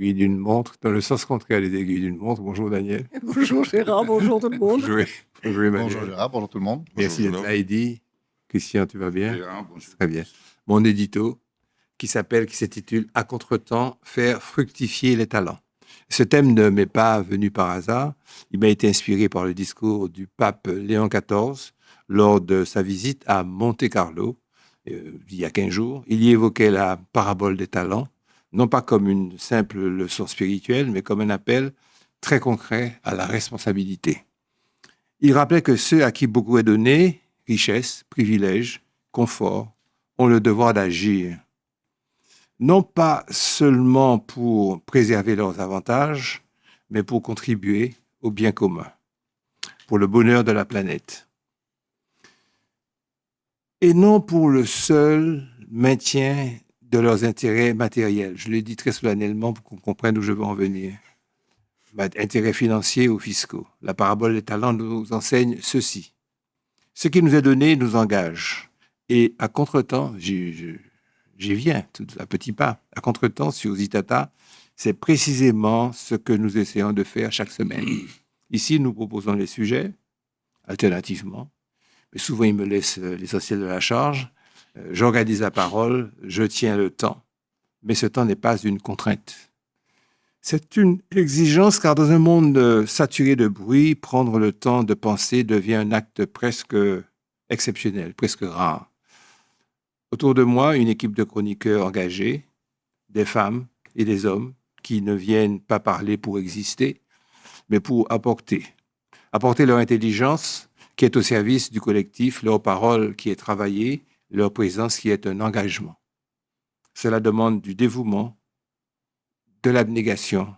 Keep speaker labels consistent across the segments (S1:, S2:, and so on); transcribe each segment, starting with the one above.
S1: aiguilles d'une montre, dans le sens contraire des aiguilles d'une montre. Bonjour Daniel.
S2: Bonjour Gérard, bonjour tout le monde.
S1: Bonjour Emmanuel.
S3: Bonjour Gérard, bonjour tout le monde.
S1: Merci d'être là, Eddy. Christian, tu vas bien?
S3: Gérard, bonjour.
S1: Très bien. Mon édito qui s'intitule « À contretemps, faire fructifier les talents ». Ce thème ne m'est pas venu par hasard. Il m'a été inspiré par le discours du pape Léon XIV lors de sa visite à Monte-Carlo, il y a 15 jours. Il y évoquait la parabole des talents, non pas comme une simple leçon spirituelle, mais comme un appel très concret à la responsabilité. Il rappelait que ceux à qui beaucoup est donné, richesse, privilèges, confort, ont le devoir d'agir. Non pas seulement pour préserver leurs avantages, mais pour contribuer au bien commun, pour le bonheur de la planète. Et non pour le seul maintien de leurs intérêts matériels. Je le dis très solennellement pour qu'on comprenne où je veux en venir. Intérêts financiers ou fiscaux. La parabole des talents nous enseigne ceci. Ce qui nous est donné nous engage. Et à contretemps, j'y viens, tout à petits pas. À contretemps, sur Zitata, c'est précisément ce que nous essayons de faire chaque semaine. Ici, nous proposons les sujets, alternativement. Mais souvent, il me laisse l'essentiel de la charge. J'organise la parole, je tiens le temps. Mais ce temps n'est pas une contrainte. C'est une exigence, car dans un monde saturé de bruit, prendre le temps de penser devient un acte presque exceptionnel, presque rare. Autour de moi, une équipe de chroniqueurs engagés, des femmes et des hommes qui ne viennent pas parler pour exister, mais pour apporter leur intelligence qui est au service du collectif, leur parole qui est travaillée, leur présence qui est un engagement. Cela demande du dévouement, de l'abnégation,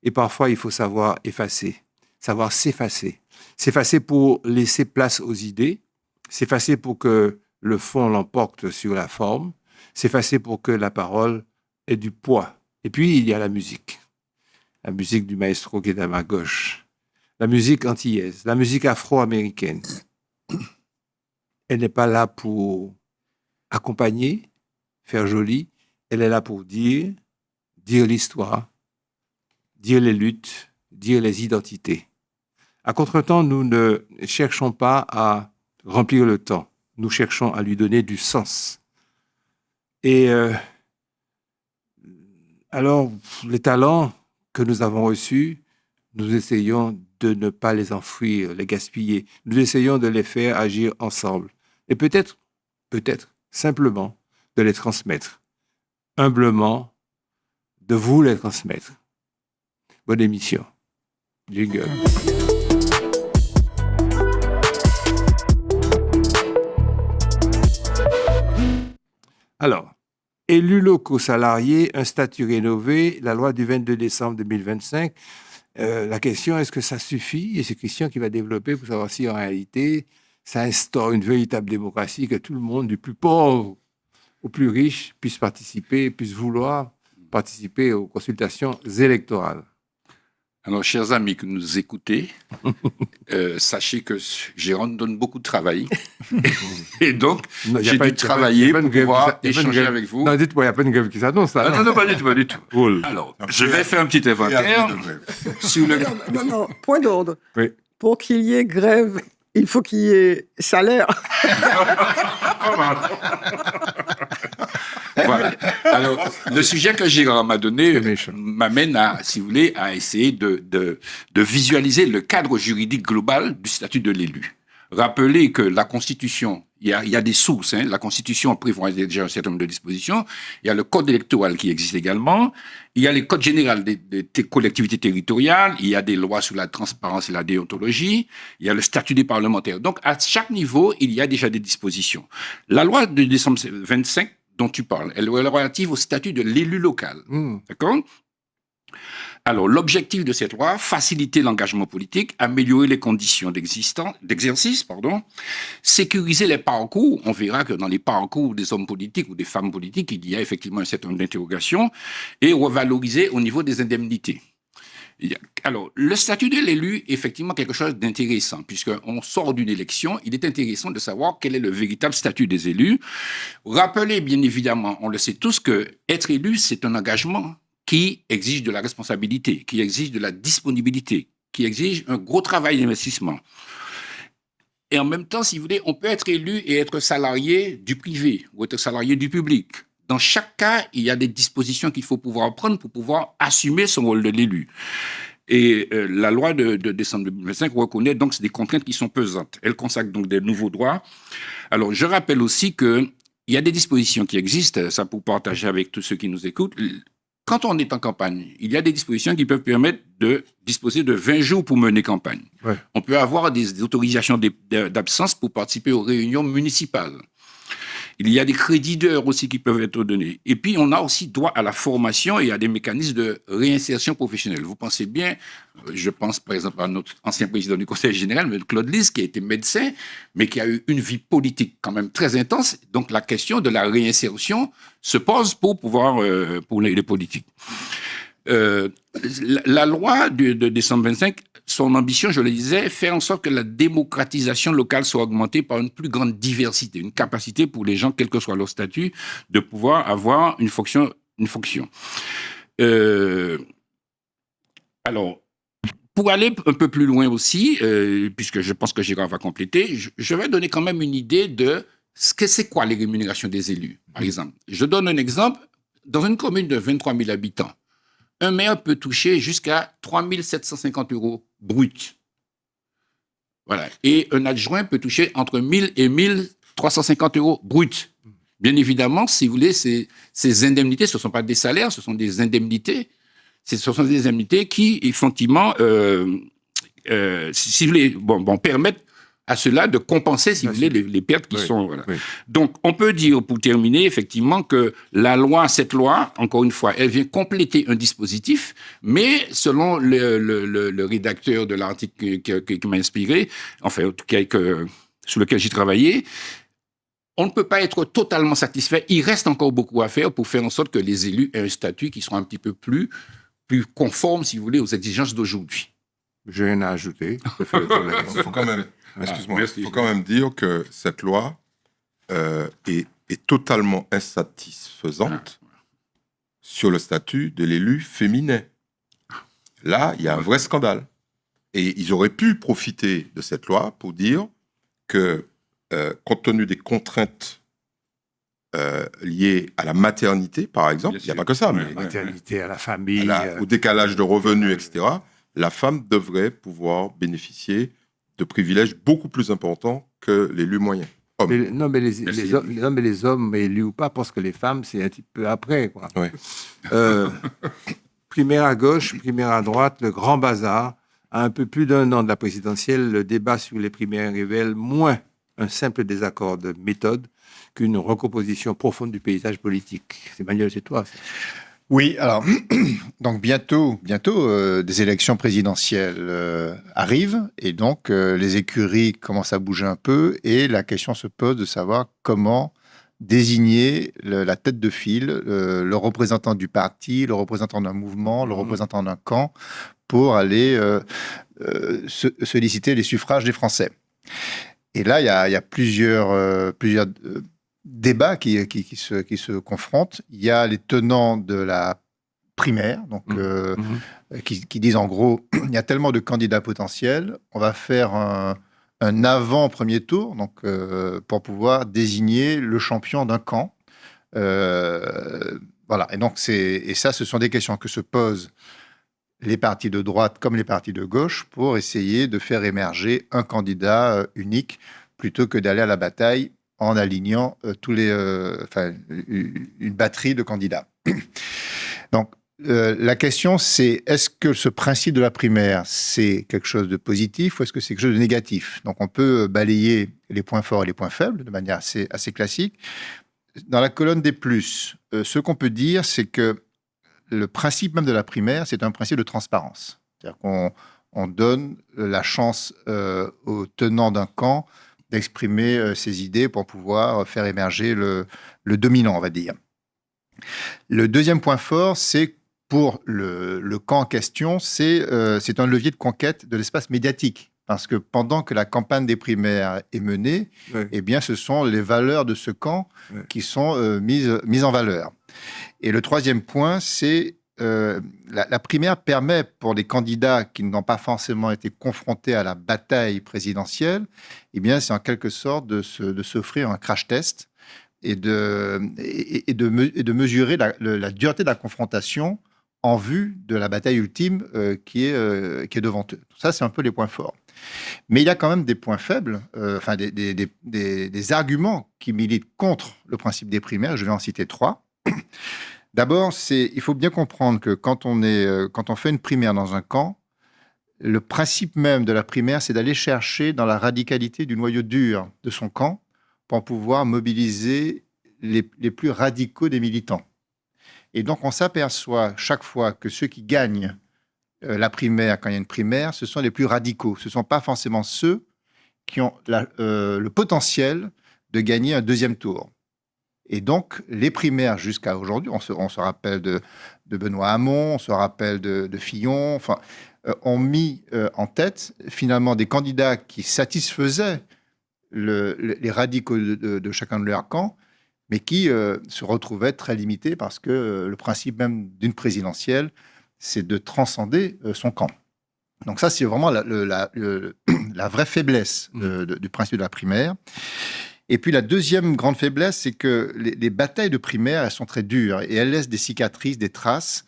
S1: et parfois il faut savoir effacer, savoir s'effacer. S'effacer pour laisser place aux idées, s'effacer pour que le fond l'emporte sur la forme, s'effacer pour que la parole ait du poids. Et puis, il y a la musique du maestro qui est à ma gauche, la musique antillaise, la musique afro-américaine. Elle n'est pas là pour accompagner, faire joli, elle est là pour dire l'histoire, dire les luttes, dire les identités. À contretemps, nous ne cherchons pas à remplir le temps. Nous cherchons à lui donner du sens. Et alors, les talents que nous avons reçus, nous essayons de ne pas les enfouir, les gaspiller. Nous essayons de les faire agir ensemble. Et peut-être, simplement, de les transmettre. Humblement, de vous les transmettre. Bonne émission. Jingle. Alors, élus locaux salariés, un statut rénové, la loi du 22 décembre 2025. La question, est-ce que ça suffit? Et c'est Christian qui va développer pour savoir si en réalité, ça instaure une véritable démocratie, que tout le monde, du plus pauvre au plus riche, puisse participer, puisse vouloir participer aux consultations électorales.
S3: Alors, chers amis que nous écoutez, sachez que Gérard nous donne beaucoup de travail. Et donc, j'ai dû travailler pour pouvoir échanger avec vous.
S1: Non, dites-moi, il n'y a pas une grève qui s'annonce, là.
S3: Non, pas du tout.
S1: Cool.
S3: Alors, je vais faire un petit inventaire sur le...
S2: Non, point d'ordre.
S1: Oui.
S2: Pour qu'il y ait grève, il faut qu'il y ait salaire.
S3: Voilà. Alors, le sujet que Gérard m'a donné m'amène à, si vous voulez, à essayer de visualiser le cadre juridique global du statut de l'élu. Rappelez que la Constitution, il y a des sources, la Constitution prévoit déjà un certain nombre de dispositions, il y a le Code électoral qui existe également, il y a les codes généraux des collectivités territoriales, il y a des lois sur la transparence et la déontologie, il y a le statut des parlementaires. Donc, à chaque niveau, il y a déjà des dispositions. La loi de décembre 25 dont tu parles, elle est relative au statut de l'élu local. D'accord ? Alors, l'objectif de cette loi, faciliter l'engagement politique, améliorer les conditions d'exercice, sécuriser les parcours. On verra que dans les parcours des hommes politiques ou des femmes politiques, il y a effectivement un certain nombre d'interrogations, et revaloriser au niveau des indemnités. Alors, le statut de l'élu est effectivement quelque chose d'intéressant, puisqu'on sort d'une élection, il est intéressant de savoir quel est le véritable statut des élus. Rappelez bien évidemment, on le sait tous, que être élu, c'est un engagement qui exige de la responsabilité, qui exige de la disponibilité, qui exige un gros travail d'investissement. Et en même temps, si vous voulez, on peut être élu et être salarié du privé ou être salarié du public. Dans chaque cas, il y a des dispositions qu'il faut pouvoir prendre pour pouvoir assumer son rôle de l'élu. Et la loi de décembre 2025 reconnaît donc des contraintes qui sont pesantes. Elle consacre donc des nouveaux droits. Alors, je rappelle aussi qu'il y a des dispositions qui existent, ça pour partager avec tous ceux qui nous écoutent. Quand on est en campagne, il y a des dispositions qui peuvent permettre de disposer de 20 jours pour mener campagne. Ouais. On peut avoir des autorisations d'absence pour participer aux réunions municipales. Il y a des crédits d'heures aussi qui peuvent être donnés. Et puis, on a aussi droit à la formation et à des mécanismes de réinsertion professionnelle. Vous pensez bien, je pense par exemple à notre ancien président du Conseil général, M. Claude Lys, qui a été médecin, mais qui a eu une vie politique quand même très intense. Donc, la question de la réinsertion se pose pour les politiques. La loi de décembre 25, son ambition, je le disais, faire en sorte que la démocratisation locale soit augmentée par une plus grande diversité, une capacité pour les gens, quel que soit leur statut, de pouvoir avoir une fonction. Alors, pour aller un peu plus loin aussi, puisque je pense que Gérard va compléter, je vais donner quand même une idée de ce que c'est quoi les rémunérations des élus, par exemple. Je donne un exemple. Dans une commune de 23 000 habitants, un maire peut toucher jusqu'à 3 750 € bruts. Voilà. Et un adjoint peut toucher entre 1 000 et 1 350 € bruts. Bien évidemment, si vous voulez, ces indemnités, ce ne sont pas des salaires, ce sont des indemnités. Ce sont des indemnités qui, effectivement, si vous voulez, permettent à cela de compenser, si vous voulez, les pertes qui sont... Voilà. Oui. Donc, on peut dire, pour terminer, effectivement, que cette loi, encore une fois, elle vient compléter un dispositif, mais selon le rédacteur de l'article qui m'a inspiré, enfin, en tout cas, sur lequel j'ai travaillé, on ne peut pas être totalement satisfait. Il reste encore beaucoup à faire pour faire en sorte que les élus aient un statut qui soit un petit peu plus conforme, si vous voulez, aux exigences d'aujourd'hui.
S1: J'ai rien à ajouter.
S4: Il faut quand même... Excuse-moi, il faut quand même dire que cette loi est totalement insatisfaisante sur le statut de l'élu féminin. Là, il y a un vrai scandale. Et ils auraient pu profiter de cette loi pour dire que, compte tenu des contraintes liées à la maternité, par exemple, il n'y a pas que ça, mais
S1: la maternité, à la famille,
S4: au décalage de revenus, etc., la femme devrait pouvoir bénéficier de privilèges beaucoup plus importants que l'élu moyen.
S1: Mais les hommes, élus ou pas, pensent que les femmes, c'est un petit peu après, quoi.
S4: Ouais.
S1: Primaire à gauche, primaire à droite, le grand bazar. À un peu plus d'1 an de la présidentielle, le débat sur les primaires révèle moins un simple désaccord de méthode qu'une recomposition profonde du paysage politique. Emmanuel, c'est toi.
S5: Oui, alors, donc bientôt, des élections présidentielles arrivent, et donc les écuries commencent à bouger un peu, et la question se pose de savoir comment désigner la tête de file, le représentant du parti, le représentant d'un mouvement, le représentant d'un camp, pour aller solliciter les suffrages des Français. Et là, il y a plusieurs débats qui se confrontent. Il y a les tenants de la primaire, donc, qui disent en gros, il y a tellement de candidats potentiels, on va faire un avant-premier tour, donc, pour pouvoir désigner le champion d'un camp. Voilà. Et donc, ça, ce sont des questions que se posent les partis de droite comme les partis de gauche pour essayer de faire émerger un candidat unique plutôt que d'aller à la bataille en alignant une batterie de candidats. Donc, la question, c'est est-ce que ce principe de la primaire, c'est quelque chose de positif ou est-ce que c'est quelque chose de négatif? Donc, on peut balayer les points forts et les points faibles de manière assez classique. Dans la colonne des plus, ce qu'on peut dire, c'est que le principe même de la primaire, c'est un principe de transparence. C'est-à-dire qu'on donne la chance aux tenants d'un camp d'exprimer ses idées pour pouvoir faire émerger le dominant, on va dire. Le deuxième point fort, c'est pour le camp en question, c'est un levier de conquête de l'espace médiatique. Parce que pendant que la campagne des primaires est menée, eh bien, ce sont les valeurs de ce camp qui sont mises en valeur. Et le troisième point, c'est la primaire permet pour les candidats qui n'ont pas forcément été confrontés à la bataille présidentielle, eh bien, c'est en quelque sorte de s'offrir un crash test et de mesurer la dureté de la confrontation en vue de la bataille ultime qui est devant eux. Ça, c'est un peu les points forts. Mais il y a quand même des points faibles, des arguments qui militent contre le principe des primaires. Je vais en citer 3. D'abord, il faut bien comprendre que quand on fait une primaire dans un camp, le principe même de la primaire, c'est d'aller chercher dans la radicalité du noyau dur de son camp pour pouvoir mobiliser les plus radicaux des militants. Et donc, on s'aperçoit chaque fois que ceux qui gagnent la primaire, quand il y a une primaire, ce sont les plus radicaux. Ce ne sont pas forcément ceux qui ont le potentiel de gagner un deuxième tour. Et donc, les primaires jusqu'à aujourd'hui, on se rappelle de Benoît Hamon, on se rappelle de Fillon, ont mis en tête finalement des candidats qui satisfaisaient les radicaux de chacun de leur camp, mais qui se retrouvaient très limités parce que le principe même d'une présidentielle, c'est de transcender son camp. Donc ça, c'est vraiment la vraie faiblesse du principe de la primaire. Et puis la deuxième grande faiblesse, c'est que les batailles de primaire, elles sont très dures et elles laissent des cicatrices, des traces.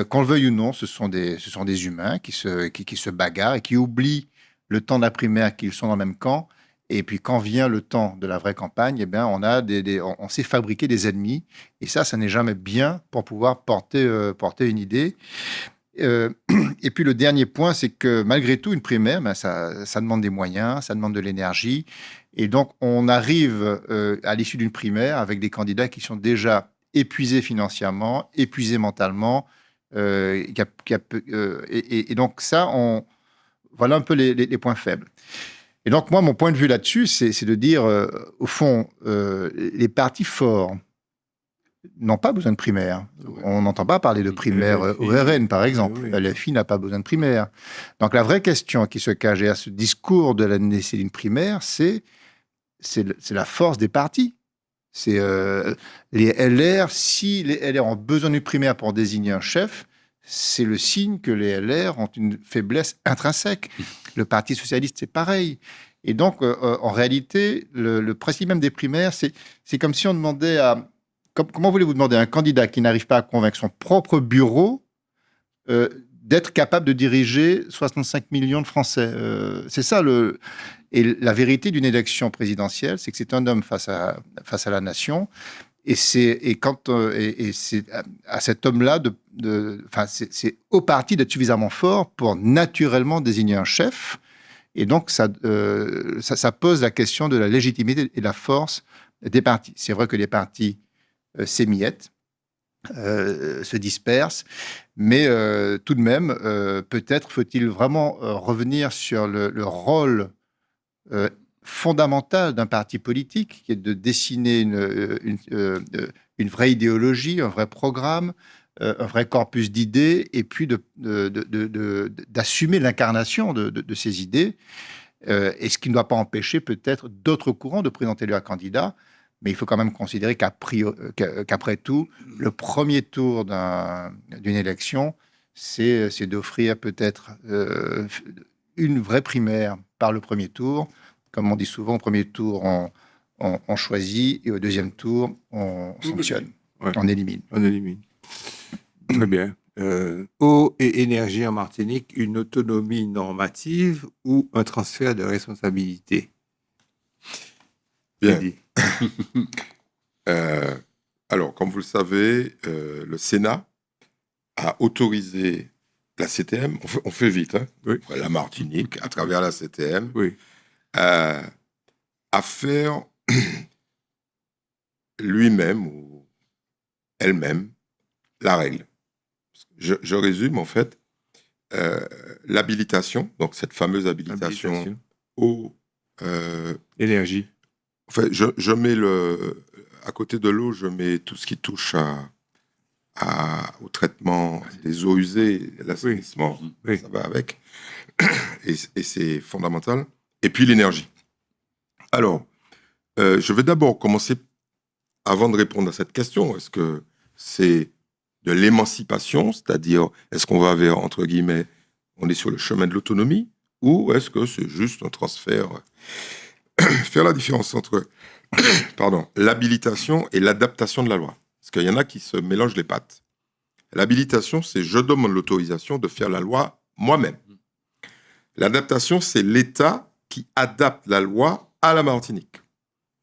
S5: Qu'on le veuille ou non, ce sont des humains qui se bagarrent et qui oublient le temps de la primaire qu'ils sont dans le même camp. Et puis quand vient le temps de la vraie campagne, eh bien, on sait fabriquer des ennemis. Et ça n'est jamais bien pour pouvoir porter une idée. Et puis le dernier point, c'est que malgré tout, une primaire, ça demande des moyens, ça demande de l'énergie. Et donc, on arrive à l'issue d'une primaire avec des candidats qui sont déjà épuisés financièrement, épuisés mentalement. Et donc ça, voilà un peu les points faibles. Et donc moi, mon point de vue là-dessus, c'est de dire, au fond, les partis forts n'ont pas besoin de primaire. On n'entend pas parler de primaire au RN, par exemple. LFI n'a pas besoin de primaire. Donc la vraie question qui se cache à ce discours de la nécessité d'une primaire, c'est la force des partis. C'est les LR. Si les LR ont besoin d'une primaire pour désigner un chef, c'est le signe que les LR ont une faiblesse intrinsèque. Le Parti socialiste, c'est pareil. Et donc, en réalité, le principe même des primaires, c'est comme si on demandait à... Comment voulez-vous demander à un candidat qui n'arrive pas à convaincre son propre bureau d'être capable de diriger 65 millions de Français? C'est ça Et la vérité d'une élection présidentielle, c'est que c'est un homme face à la nation. Et c'est à cet homme-là, c'est au parti d'être suffisamment fort pour naturellement désigner un chef. Et donc, ça pose la question de la légitimité et de la force des partis. C'est vrai que les partis s'émiettent, se dispersent, mais tout de même, peut-être faut-il vraiment revenir sur le rôle fondamental d'un parti politique, qui est de dessiner une vraie idéologie, un vrai programme, un vrai corpus d'idées, et puis d'assumer l'incarnation de ces idées, et ce qui ne doit pas empêcher peut-être d'autres courants de présenter leurs candidats. Mais il faut quand même considérer qu'après tout, le premier tour d'une élection, c'est d'offrir peut-être une vraie primaire par le premier tour. Comme on dit souvent, au premier tour, on choisit, et au deuxième tour, on sanctionne, on élimine.
S1: On élimine. Très bien. Eau et énergie en Martinique, une autonomie normative ou un transfert de responsabilité?
S4: Bien. Alors, comme vous le savez, le Sénat a autorisé la CTM, on fait vite, hein,
S1: oui.
S4: La Martinique, à travers la CTM,
S1: oui.
S4: À faire lui-même ou elle-même la règle. Je résume, en fait, l'habilitation, donc cette fameuse habilitation eau...
S1: énergie.
S4: En fait, je mets à côté de l'eau, je mets tout ce qui touche au traitement des eaux usées, l'assainissement,
S1: oui.
S4: Ça va avec. Et c'est fondamental. Et puis l'énergie. Alors, je vais d'abord commencer, avant de répondre à cette question, est-ce que c'est de l'émancipation, c'est-à-dire est-ce qu'on va vers, entre guillemets, on est sur le chemin de l'autonomie, ou est-ce que c'est juste un transfert? Faire la différence entre l'habilitation et l'adaptation de la loi. Parce qu'il y en a qui se mélangent les pattes. L'habilitation, c'est je demande l'autorisation de faire la loi moi-même. L'adaptation, c'est l'État qui adapte la loi à la Martinique.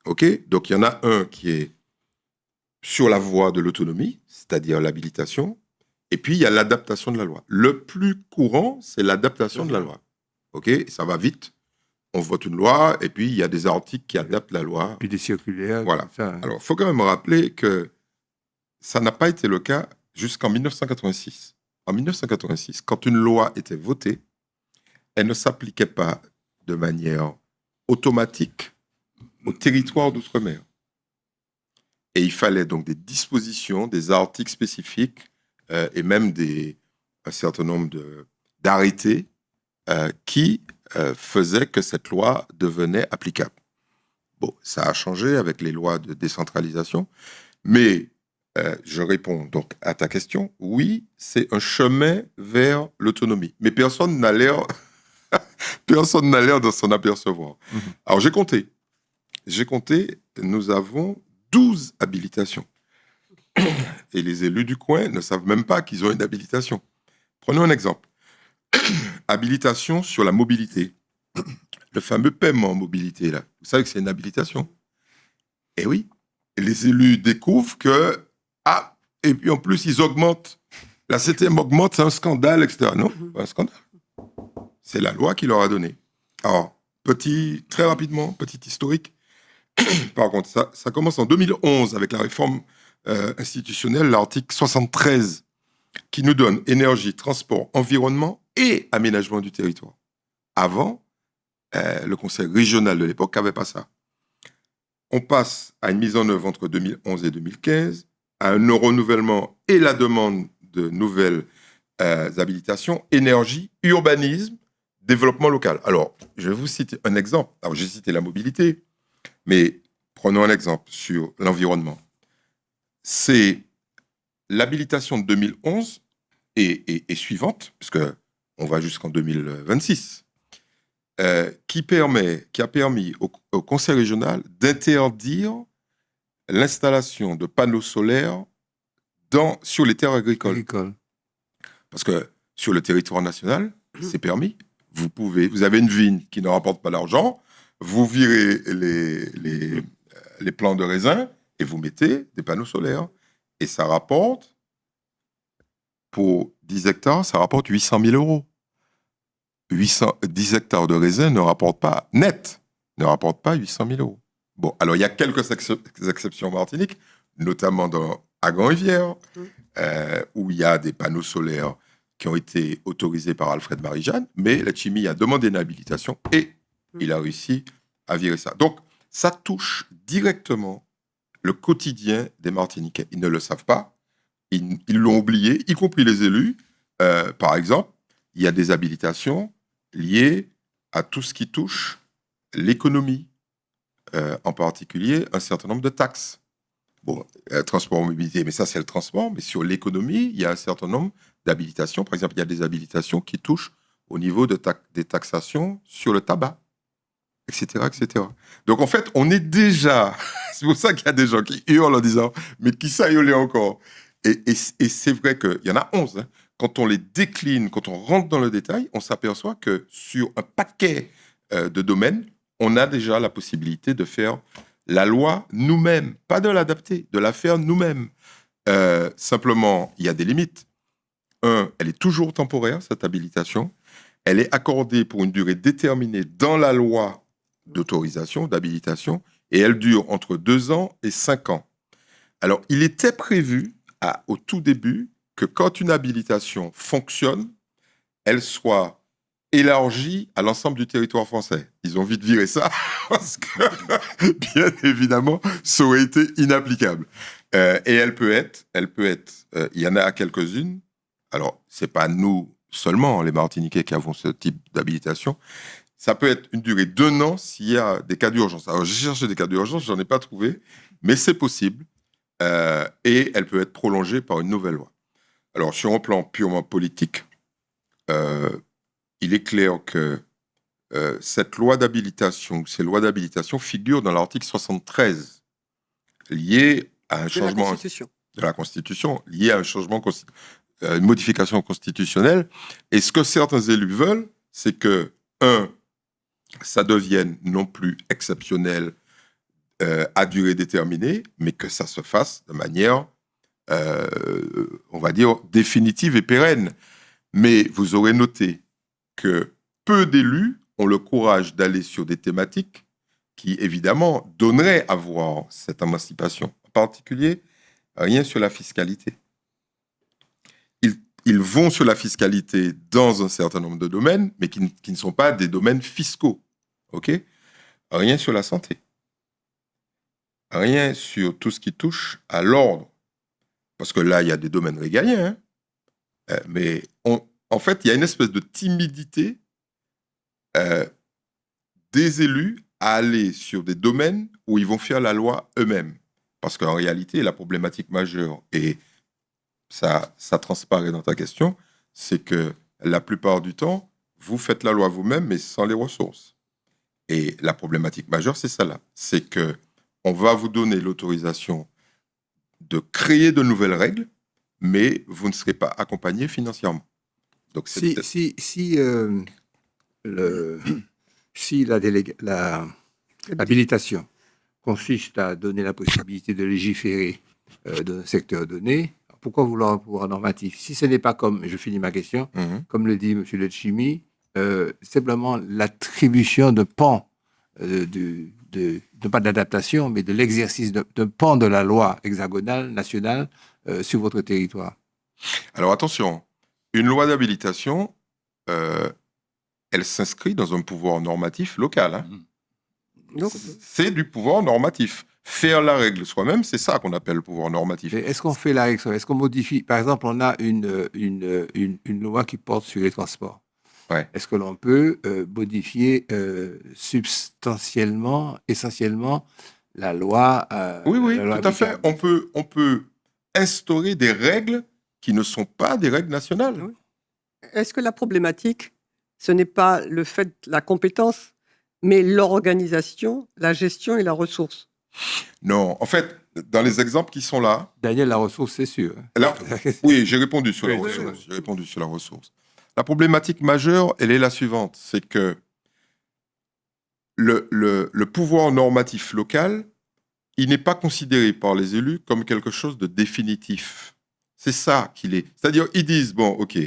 S4: OK? Donc, il y en a un qui est sur la voie de l'autonomie, c'est-à-dire l'habilitation, et puis il y a l'adaptation de la loi. Le plus courant, c'est l'adaptation de la loi. OK? Ça va vite. On vote une loi, et puis il y a des articles qui adaptent la loi.
S1: Puis des circulaires.
S4: Voilà.
S1: Ça, hein.
S4: Alors, il faut quand même rappeler que ça n'a pas été le cas jusqu'en 1986. En 1986, quand une loi était votée, elle ne s'appliquait pas de manière automatique au territoire d'outre-mer. Et il fallait donc des dispositions, des articles spécifiques et même un certain nombre d'arrêtés qui faisaient que cette loi devenait applicable. Bon, ça a changé avec les lois de décentralisation, mais je réponds donc à ta question. Oui, c'est un chemin vers l'autonomie, mais personne n'a l'air de s'en apercevoir. Mmh. Alors, j'ai compté, nous avons 12 habilitations. Et les élus du coin ne savent même pas qu'ils ont une habilitation. Prenons un exemple. Habilitation sur la mobilité. Le fameux paiement mobilité, là. Vous savez que c'est une habilitation. Eh oui. Et les élus découvrent que, et puis en plus, ils augmentent. La CTM augmente, c'est un scandale, etc. Non, pas un scandale. C'est la loi qui leur a donné. Alors, très rapidement, petit historique. Par contre, ça commence en 2011 avec la réforme institutionnelle, l'article 73, qui nous donne énergie, transport, environnement et aménagement du territoire. Avant, le conseil régional de l'époque n'avait pas ça. On passe à une mise en œuvre entre 2011 et 2015, à un renouvellement et la demande de nouvelles habilitations, énergie, urbanisme, développement local. Alors, je vais vous citer un exemple. Alors, j'ai cité la mobilité, mais prenons un exemple sur l'environnement. C'est l'habilitation de 2011 et suivante, puisqu'on va jusqu'en 2026, qui a permis au conseil régional d'interdire l'installation de panneaux solaires sur les terres agricoles. Parce que sur le territoire national, c'est permis. Vous avez une vigne qui ne rapporte pas d'argent, vous virez les plants de raisin et vous mettez des panneaux solaires. Et ça rapporte, pour 10 hectares, ça rapporte 800 000 euros. 10 hectares de raisin ne rapportent pas 800 000 euros. Bon, alors il y a quelques exceptions en Martinique, notamment à Grand-Rivière, où il y a des panneaux solaires qui ont été autorisés par Alfred Marie-Jeanne, mais la Chimie a demandé une habilitation et il a réussi à virer ça. Donc, ça touche directement le quotidien des Martiniquais. Ils ne le savent pas, ils l'ont oublié, y compris les élus. Par exemple, il y a des habilitations liées à tout ce qui touche l'économie, en particulier un certain nombre de taxes. Bon, transport, mobilité, mais ça c'est le transport, mais sur l'économie, il y a un certain nombre d'habilitations. Par exemple, il y a des habilitations qui touchent au niveau des taxations sur le tabac, etc., etc. Donc en fait, on est déjà... C'est pour ça qu'il y a des gens qui hurlent en disant « Mais qui ça hurler encore ?» Et c'est vrai qu'il y en a 11. Hein. Quand on les décline, quand on rentre dans le détail, on s'aperçoit que sur un paquet de domaines, on a déjà la possibilité de faire la loi nous-mêmes, pas de l'adapter, de la faire nous-mêmes. Simplement, il y a des limites. Elle est toujours temporaire, cette habilitation. Elle est accordée pour une durée déterminée dans la loi d'autorisation, d'habilitation, et elle dure entre 2 ans et 5 ans. Alors, il était prévu, au tout début, que quand une habilitation fonctionne, elle soit élargie à l'ensemble du territoire français. Ils ont vite viré ça, parce que, bien évidemment, ça aurait été inapplicable. Et elle peut être, il y en a quelques-unes. Alors, c'est pas nous seulement, les Martiniquais, qui avons ce type d'habilitation. Ça peut être une durée d'1 an s'il y a des cas d'urgence. Alors, j'ai cherché des cas d'urgence, j'en ai pas trouvé, mais c'est possible. Et elle peut être prolongée par une nouvelle loi. Alors, sur un plan purement politique, il est clair que cette loi d'habilitation, ces lois d'habilitation figurent dans l'article 73, lié à un changement de la Constitution, lié à un changement, une modification constitutionnelle. Et ce que certains élus veulent, c'est que, ça devienne non plus exceptionnel à durée déterminée, mais que ça se fasse de manière, on va dire, définitive et pérenne. Mais vous aurez noté que peu d'élus ont le courage d'aller sur des thématiques qui, évidemment, donneraient à voir cette émancipation. En particulier, rien sur la fiscalité. Ils vont sur la fiscalité dans un certain nombre de domaines, mais qui ne sont pas des domaines fiscaux. OK ? Rien sur la santé. Rien sur tout ce qui touche à l'ordre. Parce que là, il y a des domaines régaliens. Mais en fait, il y a une espèce de timidité des élus à aller sur des domaines où ils vont faire la loi eux-mêmes. Parce qu'en réalité, la problématique majeure, et ça transparaît dans ta question, c'est que la plupart du temps, vous faites la loi vous-même, mais sans les ressources. Et la problématique majeure, c'est ça là. C'est qu'on va vous donner l'autorisation de créer de nouvelles règles, mais vous ne serez pas accompagné financièrement. Donc,
S1: si l'habilitation consiste à donner la possibilité de légiférer dans un secteur donné, pourquoi vouloir un pouvoir normatif? Si ce n'est pas comme, je finis ma question, comme le dit M. Letchimy, simplement l'attribution de pan, pas d'adaptation, mais de l'exercice de pan de la loi hexagonale, nationale, sur votre territoire.
S4: Alors attention, une loi d'habilitation, elle s'inscrit dans un pouvoir normatif local. Hein. C'est du pouvoir normatif. Faire la règle soi-même, c'est ça qu'on appelle le pouvoir normatif.
S1: Et est-ce qu'on fait la règle? Est-ce qu'on modifie? Par exemple, on a une loi qui porte sur les transports.
S4: Ouais.
S1: Est-ce que l'on peut modifier substantiellement, essentiellement, la loi?
S4: Oui,
S1: la loi
S4: tout à fait. On peut instaurer des règles qui ne sont pas des règles nationales.
S2: Oui. Est-ce que la problématique, ce n'est pas le fait, la compétence, mais l'organisation, la gestion et la ressource?
S4: Non, en fait, dans les exemples qui sont là...
S1: Daniel, la ressource, c'est sûr.
S4: Là, oui, j'ai répondu sur la ressource. J'ai répondu sur la ressource. La problématique majeure, elle est la suivante. C'est que le pouvoir normatif local, il n'est pas considéré par les élus comme quelque chose de définitif. C'est ça qu'il est. C'est-à-dire, ils disent, bon, OK,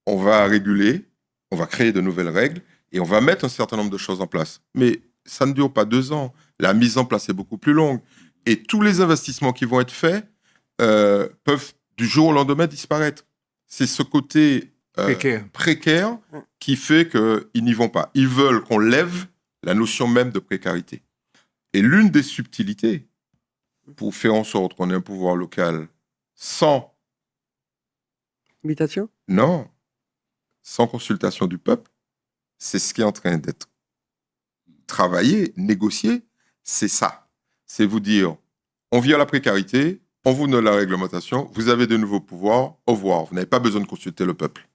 S4: on va réguler, on va créer de nouvelles règles et on va mettre un certain nombre de choses en place. Mais ça ne dure pas 2 ans. La mise en place est beaucoup plus longue. Et tous les investissements qui vont être faits peuvent du jour au lendemain disparaître. C'est ce côté précaire qui fait qu'ils n'y vont pas. Ils veulent qu'on lève la notion même de précarité. Et l'une des subtilités pour faire en sorte qu'on ait un pouvoir local sans...
S2: Imitation ?
S4: Non. Sans consultation du peuple, c'est ce qui est en train d'être travaillé, négocié, c'est ça. C'est vous dire, on vit à la précarité, on vous donne la réglementation, vous avez de nouveaux pouvoirs, au revoir. Vous n'avez pas besoin de consulter le peuple.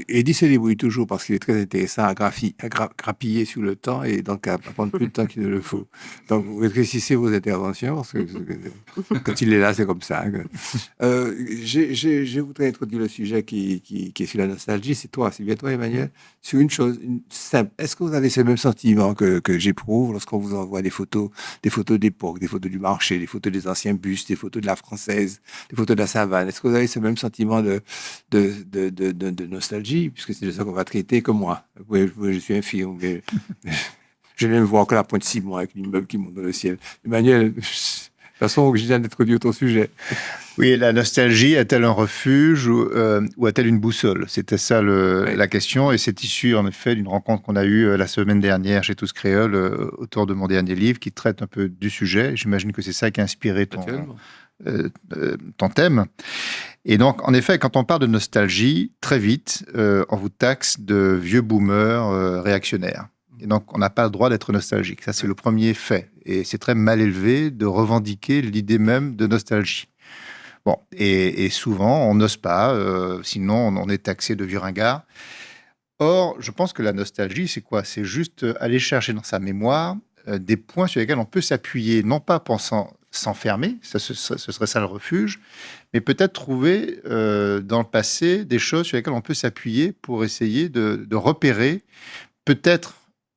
S1: Eddy se débrouille toujours parce qu'il est très intéressant à grappiller sur le temps et donc à prendre plus de temps qu'il ne le faut. Donc, vous rétrécissez vos interventions parce que quand il est là, c'est comme ça. Je voudrais introduire le sujet qui est sur la nostalgie. C'est bien toi, Emmanuel. Sur une chose simple. Est-ce que vous avez ce même sentiment que j'éprouve lorsqu'on vous envoie des photos d'époque, des photos du marché, des photos des anciens bus, des photos de la Française, des photos de la savane? Est-ce que vous avez ce même sentiment de nostalgie, puisque c'est de ça qu'on va traiter que moi. Je suis infirme, mais je n'aime voir que la pointe 6 mois avec l'immeuble qui monte dans le ciel. Emmanuel, façon originale d'introduire ton sujet.
S5: Oui, la nostalgie a-t-elle un refuge ou a-t-elle une boussole? C'était ça la question, et c'est issu en effet d'une rencontre qu'on a eue la semaine dernière chez Tous Créoles autour de mon dernier livre qui traite un peu du sujet. J'imagine que c'est ça qui a inspiré ton thème. Et donc, en effet, quand on parle de nostalgie, très vite, on vous taxe de vieux boomers réactionnaires. Et donc, on n'a pas le droit d'être nostalgique. Ça, c'est le premier fait. Et c'est très mal élevé de revendiquer l'idée même de nostalgie. Bon, et souvent, on n'ose pas, sinon on est taxé de vieux ringard. Or, je pense que la nostalgie, c'est quoi? C'est juste aller chercher dans sa mémoire des points sur lesquels on peut s'appuyer, non pas pensant s'enfermer, ce serait ça le refuge, mais peut-être trouver dans le passé des choses sur lesquelles on peut s'appuyer pour essayer de repérer peut-être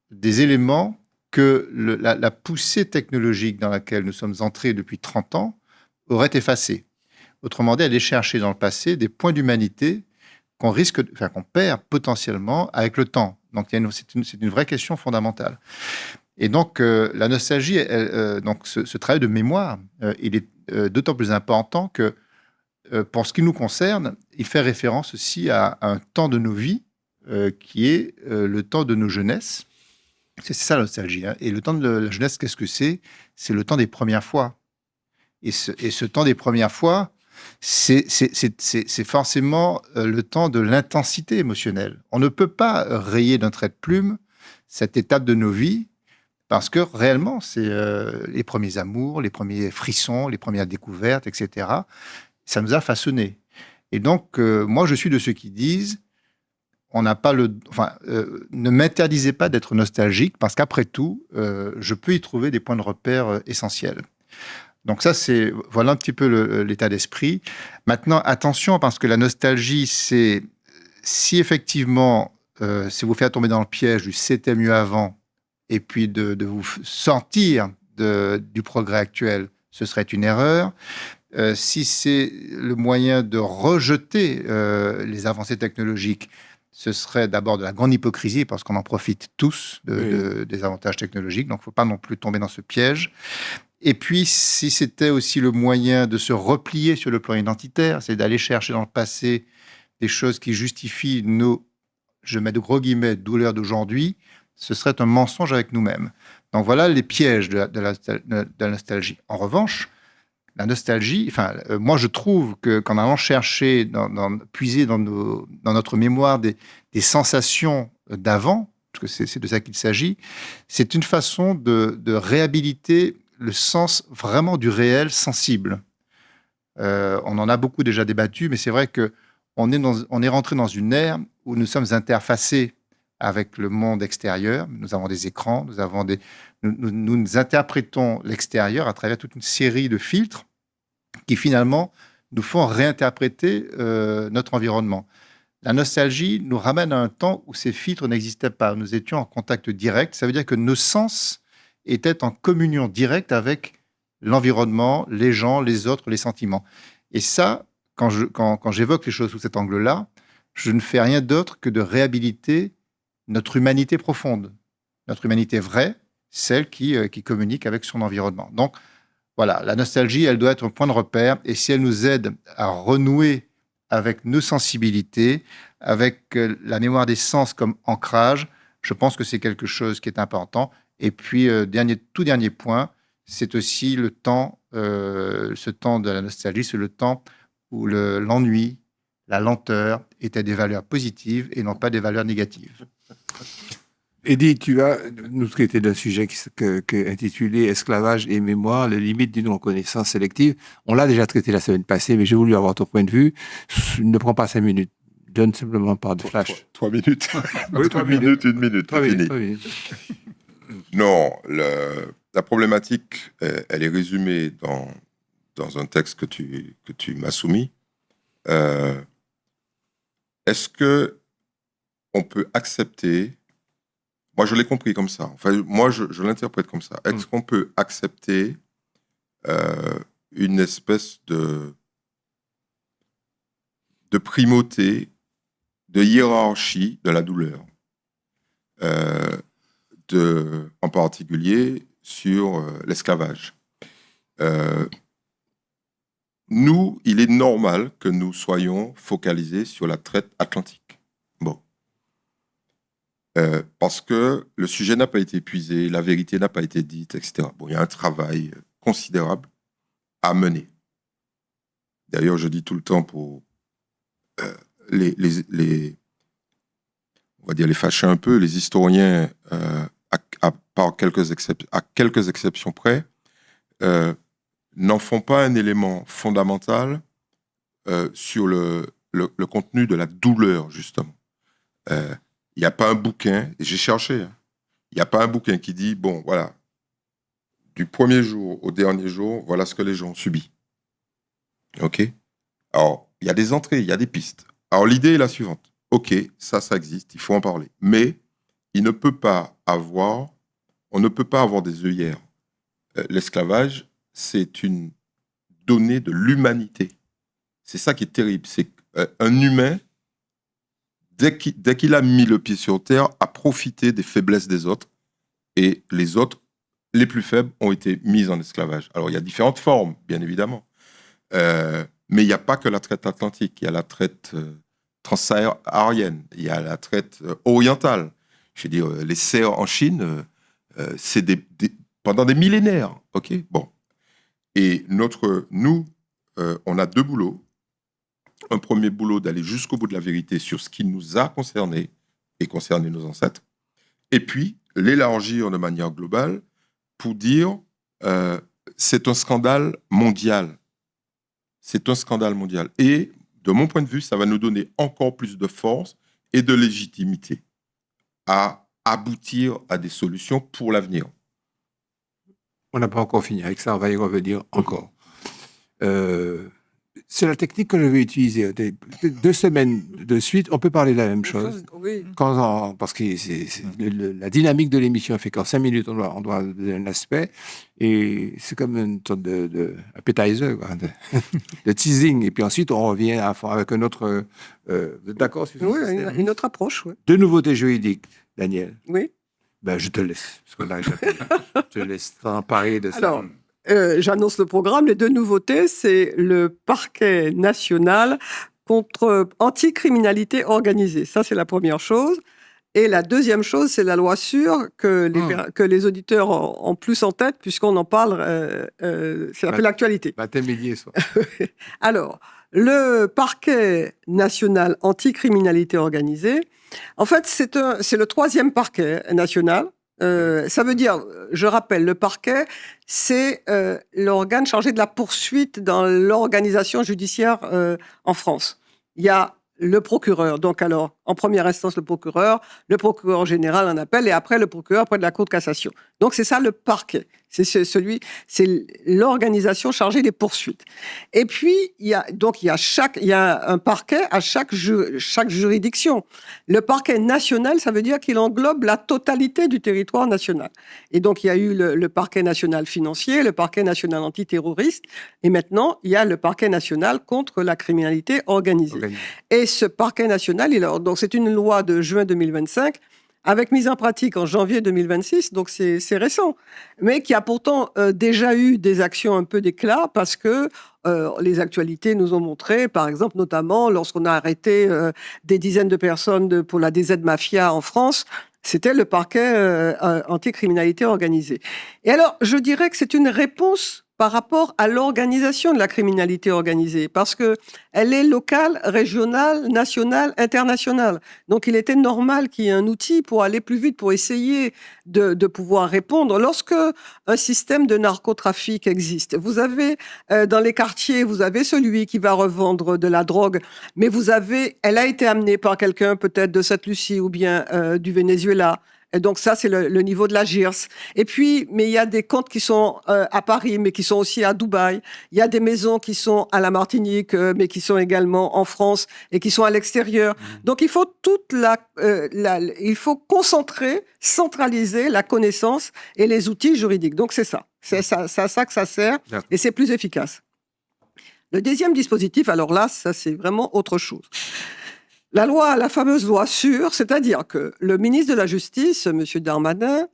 S5: des éléments que la poussée technologique dans laquelle nous sommes entrés depuis 30 ans aurait effacés. Autrement dit, aller chercher dans le passé des points d'humanité qu'on perd potentiellement avec le temps. Donc, c'est une vraie question fondamentale. Et donc, la nostalgie, donc ce travail de mémoire, il est d'autant plus important que, pour ce qui nous concerne, il fait référence aussi à un temps de nos vies qui est le temps de nos jeunesses. C'est ça la nostalgie. Hein. Et le temps de la jeunesse, qu'est-ce que c'est? C'est le temps des premières fois. Et ce temps des premières fois, c'est forcément le temps de l'intensité émotionnelle. On ne peut pas rayer d'un trait de plume cette étape de nos vies parce que réellement, c'est les premiers amours, les premiers frissons, les premières découvertes, etc. Ça nous a façonnés. Et donc, moi, je suis de ceux qui disent on n'a pas ne m'interdisez pas d'être nostalgique parce qu'après tout, je peux y trouver des points de repère essentiels. Donc ça, voilà un petit peu l'état d'esprit. Maintenant, attention, parce que la nostalgie, c'est si effectivement, si vous faites tomber dans le piège du c'était mieux avant, et puis de vous sortir du progrès actuel, ce serait une erreur. Si c'est le moyen de rejeter les avancées technologiques, ce serait d'abord de la grande hypocrisie, parce qu'on en profite tous des avantages technologiques, donc il ne faut pas non plus tomber dans ce piège. Et puis, si c'était aussi le moyen de se replier sur le plan identitaire, c'est d'aller chercher dans le passé des choses qui justifient nos, je mets de gros guillemets, douleurs d'aujourd'hui, ce serait un mensonge avec nous-mêmes. Donc voilà les pièges de la nostalgie. En revanche, la nostalgie, moi je trouve qu'en allant chercher, puiser dans notre mémoire des sensations d'avant, parce que c'est de ça qu'il s'agit, c'est une façon de réhabiliter le sens vraiment du réel sensible. On en a beaucoup déjà débattu, mais c'est vrai qu'on est rentré dans une ère où nous sommes interfacés avec le monde extérieur. Nous avons des écrans, nous interprétons l'extérieur à travers toute une série de filtres qui finalement nous font réinterpréter notre environnement. La nostalgie nous ramène à un temps où ces filtres n'existaient pas. Nous étions en contact direct. Ça veut dire que nos sens étaient en communion directe avec l'environnement, les gens, les autres, les sentiments. Et ça, quand j'évoque les choses sous cet angle-là, je ne fais rien d'autre que de réhabiliter notre humanité profonde, notre humanité vraie, celle qui communique avec son environnement. Donc, voilà, la nostalgie, elle doit être un point de repère, et si elle nous aide à renouer avec nos sensibilités, avec la mémoire des sens comme ancrage, je pense que c'est quelque chose qui est important. Et puis, tout dernier point, c'est aussi le temps, ce temps de la nostalgie, c'est le temps où l'ennui, la lenteur étaient des valeurs positives et non pas des valeurs négatives.
S1: Eddy, tu vas nous traiter d'un sujet intitulé « Esclavage et mémoire, les limites d'une reconnaissance sélective ». On l'a déjà traité la semaine passée, mais j'ai voulu avoir ton point de vue. Ne prends pas 5 minutes. Donne simplement par de flash.
S4: 3 minutes.
S1: Oui, 3 minutes.
S4: 1 minute,
S1: 3
S4: fini.
S1: minutes, 3 minutes.
S4: Non, la problématique, elle est résumée dans un texte que tu m'as soumis. Est-ce que on peut accepter, moi je l'ai compris comme ça, enfin moi je l'interprète comme ça, est-ce qu'on peut accepter une espèce de primauté, de hiérarchie de la douleur, en particulier sur l'esclavage. Nous, il est normal que nous soyons focalisés sur la traite atlantique. Bon. Parce que le sujet n'a pas été épuisé, la vérité n'a pas été dite, etc. Bon, il y a un travail considérable à mener. D'ailleurs, je dis tout le temps pour les on va dire les fâcher un peu, les historiens, à quelques exceptions près, n'en font pas un élément fondamental sur le contenu de la douleur, justement. Il n'y a pas un bouquin, et j'ai cherché, il n'y a pas un bouquin qui dit, bon, voilà, du premier jour au dernier jour, voilà ce que les gens ont subi. OK? Alors, il y a des entrées, il y a des pistes. Alors, l'idée est la suivante. OK, ça existe, il faut en parler. Mais on ne peut pas avoir des œillères. L'esclavage, c'est une donnée de l'humanité. C'est ça qui est terrible. C'est un humain, dès qu'il a mis le pied sur terre, a profité des faiblesses des autres. Et les autres, les plus faibles, ont été mis en esclavage. Alors, il y a différentes formes, bien évidemment. Mais il n'y a pas que la traite atlantique. Il y a la traite transsaharienne. Il y a la traite orientale. Je veux dire, les serfs en Chine, c'est pendant des millénaires. OK? Bon. Et nous, on a deux boulots. Un premier boulot d'aller jusqu'au bout de la vérité sur ce qui nous a concernés et concerné nos ancêtres. Et puis, l'élargir de manière globale pour dire c'est un scandale mondial. C'est un scandale mondial. Et, de mon point de vue, ça va nous donner encore plus de force et de légitimité à aboutir à des solutions pour l'avenir.
S1: On n'a pas encore fini avec ça, on va y revenir encore. C'est la technique que je vais utiliser. 2 semaines de suite, on peut parler de la même chose.
S2: Oui.
S1: Parce que la dynamique de l'émission fait qu'en 5 minutes, on doit donner un aspect. Et c'est comme une sorte de appetizer, quoi, de teasing. Et puis ensuite, on revient avec un autre... d'accord sur
S2: Oui, une autre approche. Oui.
S1: 2 nouveautés juridiques, Daniel.
S2: Oui.
S1: Ben, je te laisse. Parce que là, je te laisse t'emparer de ça.
S2: Alors, j'annonce le programme. Les 2 nouveautés, c'est le parquet national contre anticriminalité organisée. Ça, c'est la première chose. Et la deuxième chose, c'est la loi sûre que les auditeurs ont plus en tête, puisqu'on en parle, c'est un peu l'actualité.
S1: Baptême soit.
S2: Alors, le parquet national anticriminalité organisée, en fait, c'est le 3e parquet national. Ça veut dire, je rappelle, le parquet, c'est l'organe chargé de la poursuite dans l'organisation judiciaire en France. Il y a le procureur, donc alors, en première instance, le procureur général en appel, et après, le procureur près de la Cour de cassation. Donc, c'est ça le parquet. C'est l'organisation chargée des poursuites. Et puis, il y a un parquet à chaque juridiction. Le parquet national, ça veut dire qu'il englobe la totalité du territoire national. Et donc, il y a eu le parquet national financier, le parquet national antiterroriste, et maintenant, il y a le parquet national contre la criminalité organisée. Et ce parquet national, donc c'est une loi de juin 2025, avec mise en pratique en janvier 2026, donc c'est récent, mais qui a pourtant déjà eu des actions un peu d'éclat, parce que les actualités nous ont montré, par exemple, notamment lorsqu'on a arrêté des dizaines de personnes pour la DZ Mafia en France, c'était le parquet anticriminalité organisée. Et alors, je dirais que c'est une réponse par rapport à l'organisation de la criminalité organisée, parce que elle est locale, régionale, nationale, internationale. Donc, il était normal qu'il y ait un outil pour aller plus vite, pour essayer de pouvoir répondre. Lorsque un système de narcotrafic existe, vous avez dans les quartiers, vous avez celui qui va revendre de la drogue, mais elle a été amenée par quelqu'un peut-être de Sainte-Lucie ou bien du Venezuela. Et donc ça, c'est le niveau de la GIRS. Et puis, mais il y a des comptes qui sont à Paris, mais qui sont aussi à Dubaï. Il y a des maisons qui sont à la Martinique, mais qui sont également en France et qui sont à l'extérieur. Donc il faut il faut concentrer, centraliser la connaissance et les outils juridiques. Donc c'est ça. C'est à ça que ça sert, et c'est plus efficace. Le deuxième dispositif, alors là, ça c'est vraiment autre chose. La fameuse loi sûre, c'est-à-dire que le ministre de la Justice, M. Darmanin,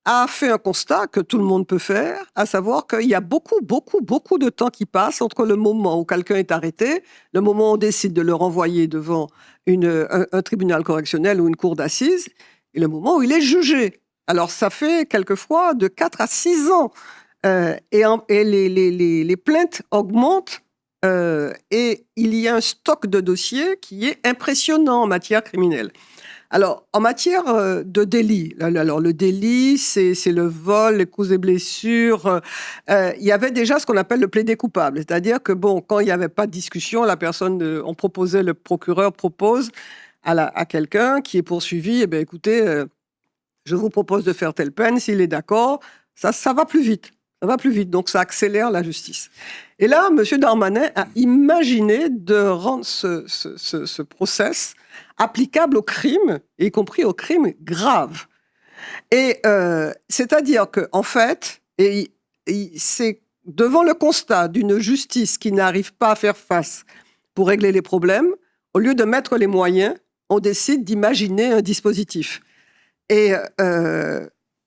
S2: a fait un constat que tout le monde peut faire, à savoir qu'il y a beaucoup de temps qui passe entre le moment où quelqu'un est arrêté, le moment où on décide de le renvoyer devant un tribunal correctionnel ou une cour d'assises, et le moment où il est jugé. Alors, ça fait quelquefois de 4 à 6 ans. Et les plaintes augmentent. Et il y a un stock de dossiers qui est impressionnant en matière criminelle. Alors, en matière de délit, alors le délit, c'est le vol, les causes et blessures. Il y avait déjà ce qu'on appelle le plaidé coupable. C'est-à-dire que, bon, quand il n'y avait pas de discussion, le procureur propose à quelqu'un qui est poursuivi, eh bien, écoutez, je vous propose de faire telle peine, s'il est d'accord, ça va plus vite. Ça va plus vite, donc ça accélère la justice. Et là, M. Darmanin a imaginé de rendre ce process applicable aux crimes, y compris aux crimes graves. Et c'est-à-dire qu'en fait, c'est devant le constat d'une justice qui n'arrive pas à faire face pour régler les problèmes, au lieu de mettre les moyens, on décide d'imaginer un dispositif. Et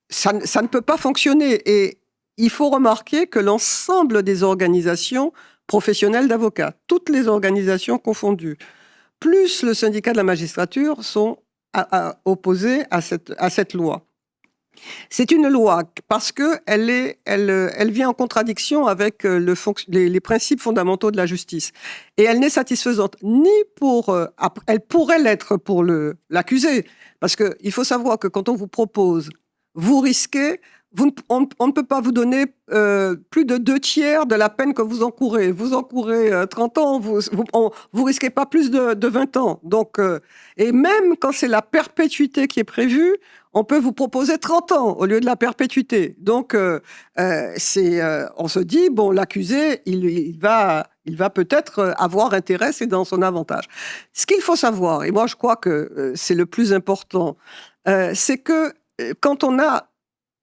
S2: ça ne peut pas fonctionner. Et il faut remarquer que l'ensemble des organisations professionnelles d'avocats, toutes les organisations confondues, plus le syndicat de la magistrature, sont opposés à cette loi. C'est une loi parce qu'elle vient en contradiction avec les principes fondamentaux de la justice. Et elle n'est satisfaisante ni pour... elle pourrait l'être pour l'accusé. Parce qu'il faut savoir que quand on vous propose, vous risquez... on ne peut pas vous donner plus de 2/3 de la peine que vous encourez. Vous encourez 30 ans, vous risquez pas plus de 20 ans. Donc, et même quand c'est la perpétuité qui est prévue, on peut vous proposer 30 ans au lieu de la perpétuité. Donc, on se dit, bon, l'accusé, il va peut-être avoir intérêt, c'est dans son avantage. Ce qu'il faut savoir, et moi je crois que c'est le plus important, c'est que quand on a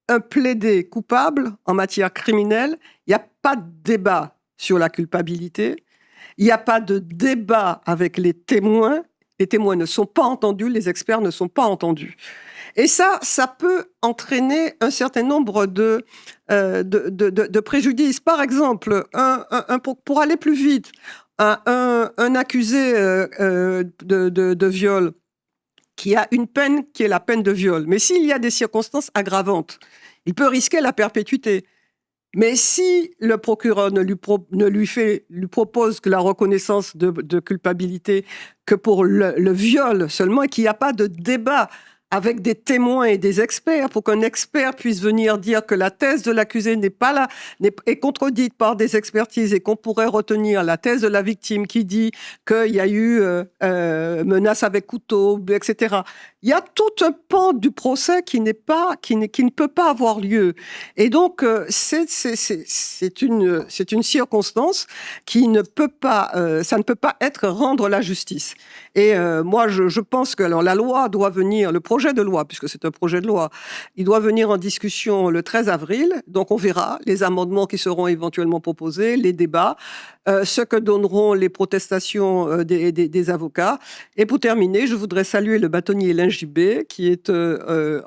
S2: un plaidé coupable en matière criminelle, il n'y a pas de débat sur la culpabilité, il n'y a pas de débat avec les témoins ne sont pas entendus, les experts ne sont pas entendus. Et ça peut entraîner un certain nombre de préjudices. Par exemple, pour aller plus vite, un accusé de viol qui a une peine qui est la peine de viol, mais s'il y a des circonstances aggravantes, il peut risquer la perpétuité. Mais si le procureur ne lui propose que la reconnaissance de culpabilité que pour le viol seulement, et qu'il n'y a pas de débat avec des témoins et des experts, pour qu'un expert puisse venir dire que la thèse de l'accusé est contredite par des expertises et qu'on pourrait retenir la thèse de la victime qui dit qu'il y a eu menace avec couteau, etc. Il y a tout un pan du procès qui ne peut pas avoir lieu. Et donc, c'est une circonstance qui ne peut pas, ça ne peut pas être rendre la justice. Et moi, je pense que alors, la loi doit venir, le projet de loi, puisque c'est un projet de loi, il doit venir en discussion le 13 avril. Donc, on verra les amendements qui seront éventuellement proposés, les débats, ce que donneront les protestations des avocats. Et pour terminer, je voudrais saluer le bâtonnier Alain Gibet, qui est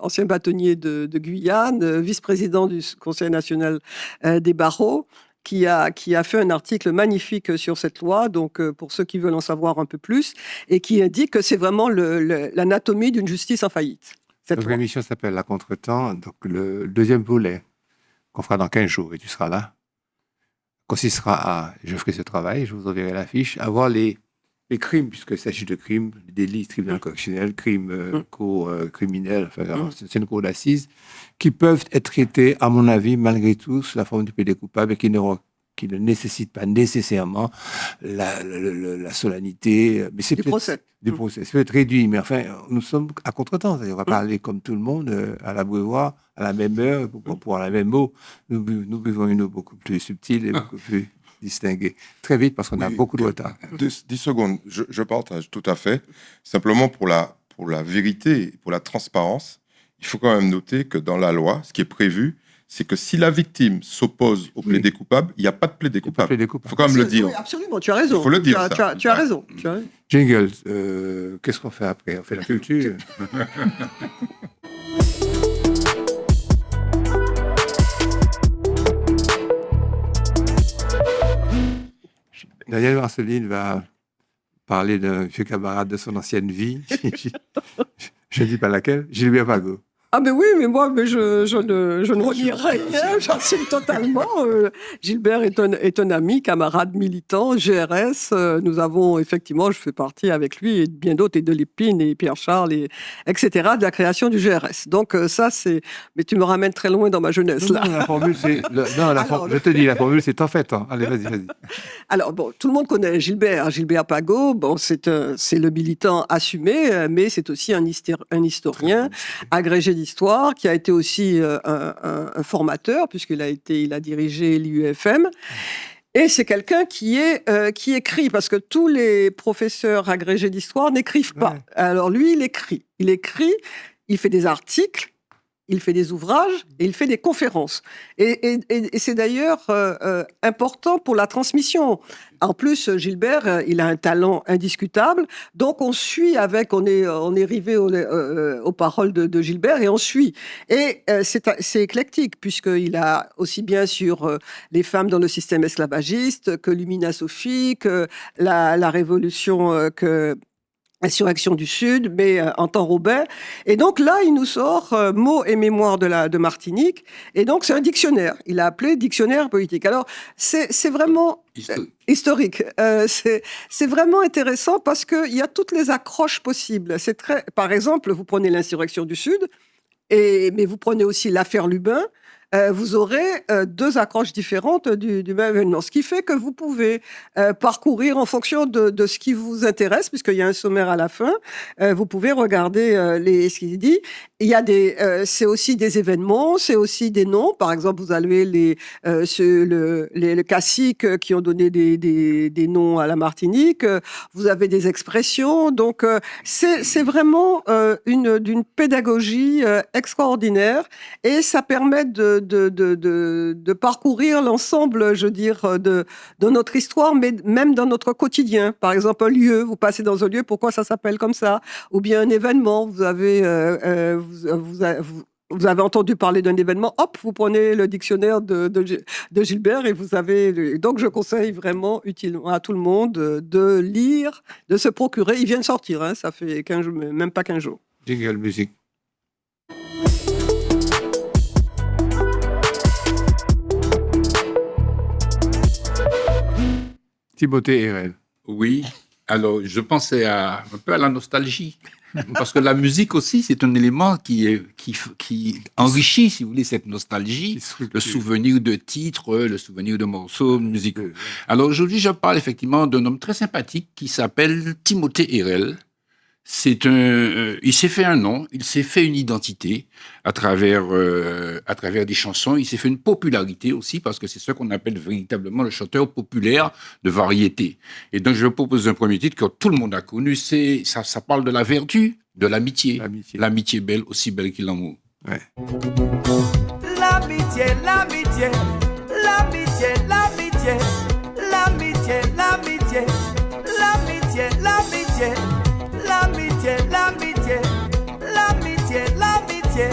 S2: ancien bâtonnier de Guyane, vice-président du Conseil national des barreaux, qui a fait un article magnifique sur cette loi, donc pour ceux qui veulent en savoir un peu plus, et qui indique que c'est vraiment l'anatomie d'une justice en faillite.
S1: Notre émission s'appelle La Contretemps, donc le deuxième volet, qu'on fera dans 15 jours, et tu seras là, consistera à, je ferai ce travail, je vous enverrai l'affiche, à voir les crimes, puisqu'il s'agit de crimes, délits, tribunal correctionnel, crimes criminels, enfin, c'est une cour d'assises, qui peuvent être traités, à mon avis, malgré tout, sous la forme du plaidé coupable et qui ne nécessitent pas nécessairement la solennité. Mais c'est
S2: du procès.
S1: Du procès. Ça peut être réduit, mais enfin, nous sommes à contre-temps. On va parler comme tout le monde, à l'abreuvoir, à la même heure, pour la même eau. Nous buvons une eau beaucoup plus subtile et beaucoup plus distinguer très vite parce qu'on a beaucoup de retard.
S4: 10 secondes, je partage tout à fait. Simplement pour la vérité, pour la transparence, il faut quand même noter que dans la loi, ce qui est prévu, c'est que si la victime s'oppose au plaidé coupable, il n'y a pas de plaidé coupable. Il faut quand même le dire.
S2: Oui, absolument, tu as raison.
S4: Il faut le dire,
S2: tu as raison.
S1: Jingle, qu'est-ce qu'on fait après? On fait la culture. Daniel Marceline va parler d'un vieux camarade de son ancienne vie. Je ne dis pas laquelle, Gilbert Fagot.
S2: Ah mais oui, mais moi, je ne renie rien, j'assume totalement. Gilbert est un ami, camarade militant, GRS. Nous avons effectivement, je fais partie avec lui et bien d'autres, et de Lépine et Pierre-Charles, etc., de la création du GRS. Donc ça, c'est... Mais tu me ramènes très loin dans ma jeunesse.
S1: Non, la formule, c'est... je te dis, la formule, c'est en fait. Hein. Allez, vas-y.
S2: Alors bon, tout le monde connaît Gilbert Pagot. Bon, c'est le militant assumé, mais c'est aussi un historien agrégé d'histoire, qui a été aussi un formateur, puisqu'il a dirigé l'IUFM. Et c'est quelqu'un qui écrit, parce que tous les professeurs agrégés d'histoire n'écrivent pas. Ouais. Alors lui, il écrit, il fait des articles, il fait des ouvrages et il fait des conférences. Et c'est d'ailleurs important pour la transmission. En plus, Gilbert, il a un talent indiscutable. Donc, on est rivé aux paroles de Gilbert et on suit. Et c'est éclectique, puisqu'il a aussi bien sur les femmes dans le système esclavagiste que Lumina Sophie, que la révolution, que Insurrection du Sud, mais en temps Robert. Et donc là, il nous sort mots et mémoires de Martinique. Et donc, c'est un dictionnaire. Il a appelé dictionnaire politique. Alors, c'est vraiment historique. C'est vraiment intéressant parce qu'il y a toutes les accroches possibles. Par exemple, vous prenez l'Insurrection du Sud, mais vous prenez aussi l'affaire Lubin. Vous aurez deux accroches différentes du même événement. Ce qui fait que vous pouvez parcourir en fonction de ce qui vous intéresse, puisqu'il y a un sommaire à la fin. Vous pouvez regarder ce qu'il dit. Il y a c'est aussi des événements, c'est aussi des noms. Par exemple, vous avez le cacique qui ont donné des noms à la Martinique. Vous avez des expressions. Donc, c'est vraiment d'une pédagogie extraordinaire, et ça permet de parcourir l'ensemble, je veux dire, de notre histoire, mais même dans notre quotidien. Par exemple, un lieu, vous passez dans un lieu, pourquoi ça s'appelle comme ça? Ou bien un événement, vous avez entendu parler d'un événement, hop, vous prenez le dictionnaire de Gilbert et vous avez... Donc, je conseille vraiment utilement à tout le monde de lire, de se procurer. Il vient de sortir, hein, ça fait même pas 15 jours.
S1: Jingle musique. Timothée Hérel.
S3: Oui, alors je pensais un peu à la nostalgie. Parce que la musique aussi, c'est un élément qui enrichit, si vous voulez, cette nostalgie, le souvenir de titres, le souvenir de morceaux musicaux. Alors aujourd'hui, je parle effectivement d'un homme très sympathique qui s'appelle Timothée Hérel. Il s'est fait un nom, il s'est fait une identité à travers des chansons. Il s'est fait une popularité aussi, parce que c'est ce qu'on appelle véritablement le chanteur populaire de variété. Et donc, je vais proposer un premier titre que tout le monde a connu. Ça parle de la vertu, de l'amitié. L'amitié belle, aussi belle que l'amour.
S1: Ouais.
S6: L'amitié, l'amitié, l'amitié, l'amitié, l'amitié, l'amitié, l'amitié, l'amitié. L'amitié, l'amitié, l'amitié, l'amitié,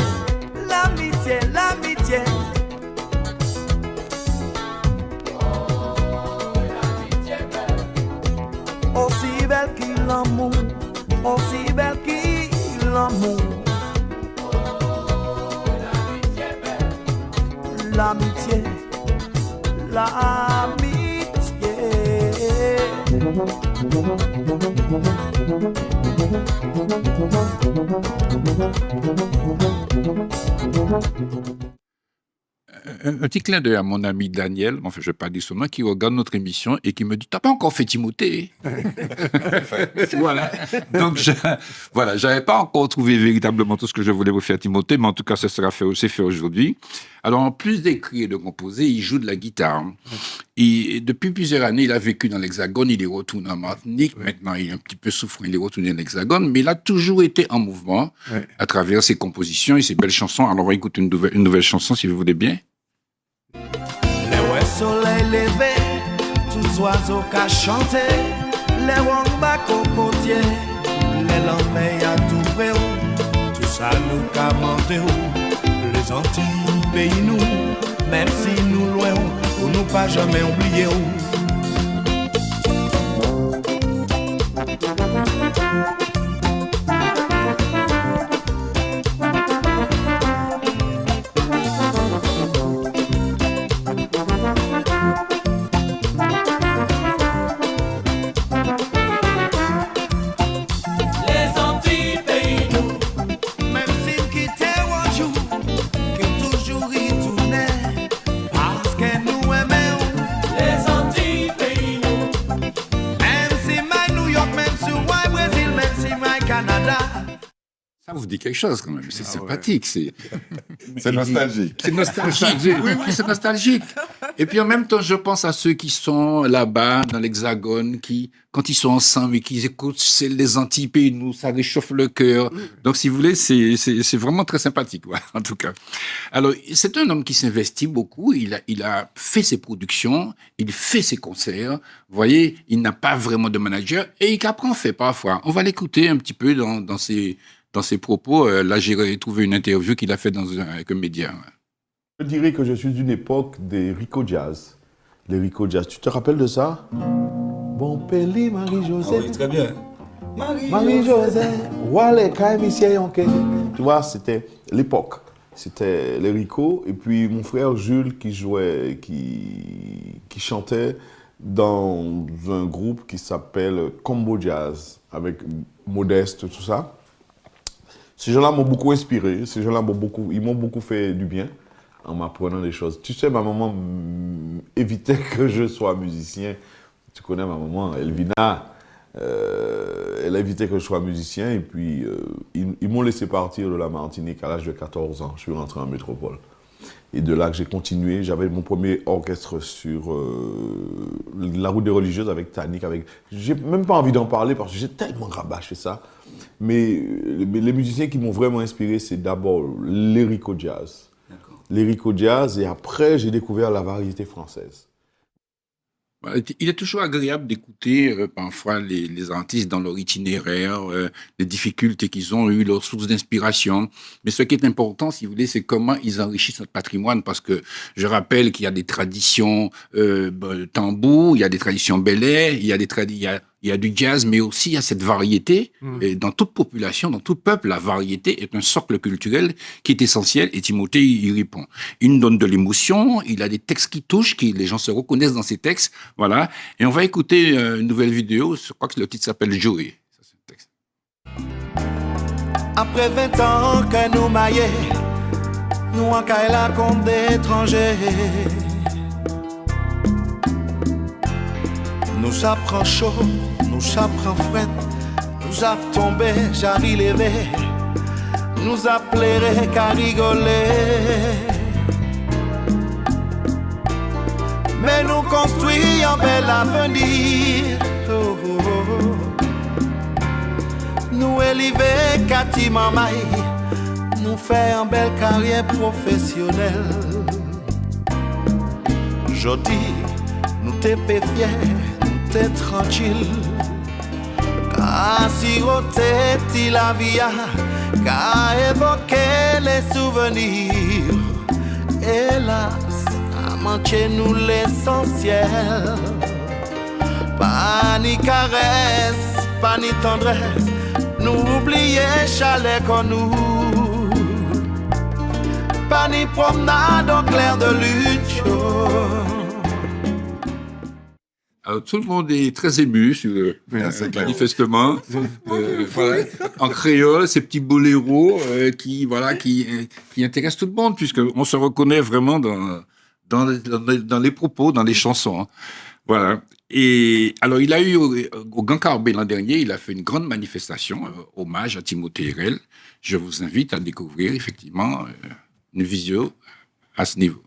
S6: l'amitié, l'amitié. Oh, l'amitié belle. Aussi belle qu'il l'amour, aussi belle qu'il l'amour. Oh, l'amitié belle. L'amitié, l'amitié.
S3: Un petit clin d'œil à mon ami Daniel, enfin je ne vais pas dire son nom, qui regarde notre émission et qui me dit « T'as pas encore fait Timothée ?» Voilà. Donc, j'avais pas encore trouvé véritablement tout ce que je voulais vous faire Timothée, mais en tout cas, ça sera fait, c'est fait aujourd'hui. Alors, en plus d'écrire et de composer, il joue de la guitare. Et depuis plusieurs années, il a vécu dans l'Hexagone, il est retourné en Martinique. Ouais. Maintenant, il est un petit peu souffrant, il est retourné dans l'Hexagone, mais il a toujours été en mouvement à travers ses compositions et ses belles chansons. Alors, on va écouter une nouvelle chanson, si vous voulez bien.
S6: Le soleil levé, tous oiseaux qu'a chanté, les wamba cocotiers, les lambés à tout près, tout ça nous qu'a monté, les Antilles pays nous, même si nous loin, ou nous pas jamais oublié. Canada.
S3: Ça vous dit quelque chose quand même, c'est sympathique.
S4: C'est nostalgique.
S3: C'est nostalgique. Oui, c'est nostalgique. Et puis en même temps, je pense à ceux qui sont là-bas, dans l'Hexagone, qui, quand ils sont ensemble et qu'ils écoutent les Antilles, nous, ça réchauffe le cœur. Donc, si vous voulez, c'est vraiment très sympathique, ouais, en tout cas. Alors, c'est un homme qui s'investit beaucoup. Il a fait ses productions, il fait ses concerts. Vous voyez, il n'a pas vraiment de manager et qu'après on fait parfois. On va l'écouter un petit peu dans ses propos. Là, j'ai trouvé une interview qu'il a fait avec un média.
S7: Je dirais que je suis d'une époque des Rico Jazz. Les Rico Jazz, tu te rappelles de ça? Bon Peli, Marie-Josée.
S8: Ah oui, très bien.
S7: Marie-Josée. Wale, Kaimisie, ok. Tu vois, c'était l'époque. C'était les Rico. Et puis mon frère Jules qui jouait, qui chantait dans un groupe qui s'appelle Combo Jazz, avec Modeste, tout ça. Ces gens-là m'ont beaucoup inspiré. Ces gens-là ils m'ont beaucoup fait du bien en m'apprenant des choses. Tu sais, ma maman évitait que je sois musicien. Tu connais ma maman, Elvina. Elle évitait que je sois musicien. Et puis, ils m'ont laissé partir de la Martinique à l'âge de 14 ans. Je suis rentré en métropole. Et de là que j'ai continué. J'avais mon premier orchestre sur la route des religieuses avec Tannic. J'ai même pas envie d'en parler parce que j'ai tellement rabâché ça. Mais les musiciens qui m'ont vraiment inspiré, c'est d'abord les Rico Jazz. Les Rico Jazz, et après, j'ai découvert la variété française.
S3: Il est toujours agréable d'écouter parfois les artistes dans leur itinéraire, les difficultés qu'ils ont eues, leurs sources d'inspiration. Mais ce qui est important, si vous voulez, c'est comment ils enrichissent notre patrimoine. Parce que je rappelle qu'il y a des traditions tambour, il y a des traditions belais, il y a du jazz, mais aussi il y a cette variété. Et dans toute population, dans tout peuple, la variété est un socle culturel qui est essentiel. Et Timothée y répond. Il nous donne de l'émotion, il a des textes qui touchent, les gens se reconnaissent dans ces textes. Voilà. Et on va écouter une nouvelle vidéo. Je crois que le titre s'appelle Joey. Ça, c'est un texte.
S6: Après 20 ans que nous maillons, nous en caïla comme des étrangers. Nous apprend chaud, nous apprend fret, nous a tombé, j'arrive levé, nous a plairé qu'à rigoler. Mais nous construisons un bel avenir. Oh, oh, oh. Nous élevons Cathy Mamaï, nous faisons une belle carrière professionnelle. Jodi, nous t'es fiers. T'es tranquille, car siroter ti la vie, car évoquer les souvenirs. Hélas, à manquer nous l'essentiel. Pas ni caresse, pas ni tendresse, nous oublier chalet qu'on nous. Pas ni promenade au clair de lune.
S3: Alors, tout le monde est très ému, manifestement. Voilà, en créole, ces petits boléros qui intéressent tout le monde, puisqu'on se reconnaît vraiment dans les propos, dans les chansons. Hein. Voilà. Et alors, il a eu au Grand Carbet l'an dernier, il a fait une grande manifestation, hommage à Timothée Hérel. Je vous invite à découvrir effectivement une visio à ce niveau.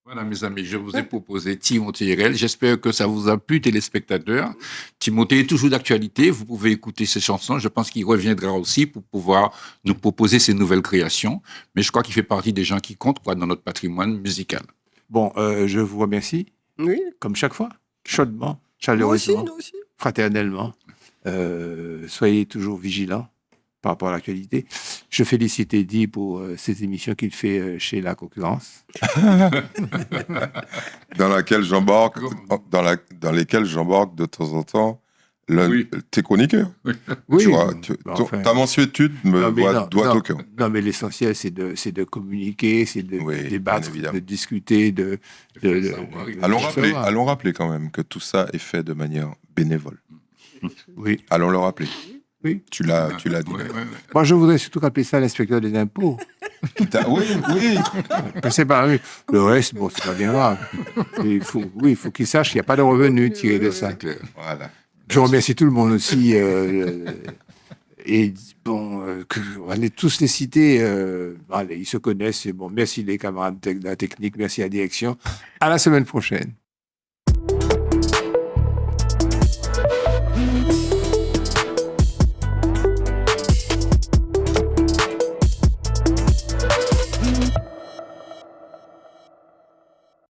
S3: Voilà, mes amis, je vous ai proposé Timothée Hérel. J'espère que ça vous a plu, téléspectateurs. Timothée est toujours d'actualité. Vous pouvez écouter ses chansons. Je pense qu'il reviendra aussi pour pouvoir nous proposer ses nouvelles créations. Mais je crois qu'il fait partie des gens qui comptent dans notre patrimoine musical.
S1: Bon, je vous remercie.
S2: Oui.
S1: Comme chaque fois. Chaudement, chaleureusement.
S2: Nous aussi.
S1: Fraternellement. Soyez toujours vigilants par rapport à l'actualité. Je félicite Eddy pour ces émissions qu'il fait chez La Concurrence.
S4: dans lesquelles j'embarque de temps en temps T'es chroniqueur.
S1: Oui,
S4: Tu vois,
S1: enfin,
S4: ta mensuétude me doit au cœur.
S1: Non, mais l'essentiel, c'est de communiquer, c'est de débattre,
S4: bien évidemment.
S1: de discuter,
S4: Allons rappeler quand même que tout ça est fait de manière bénévole.
S1: Oui.
S4: Allons le rappeler.
S1: Oui.
S4: Tu l'as dit.
S1: Moi, je voudrais surtout rappeler ça à l'inspecteur des impôts.
S4: Oui.
S1: C'est pas le reste, bon, c'est pas bien grave. Il faut qu'il sache qu'il n'y a pas de revenus tirés de ça.
S4: Voilà.
S1: Je remercie tout le monde aussi. Et bon, on va tous les citer. Allez, ils se connaissent. Bon, merci les camarades de la technique, merci à la direction. À la semaine prochaine.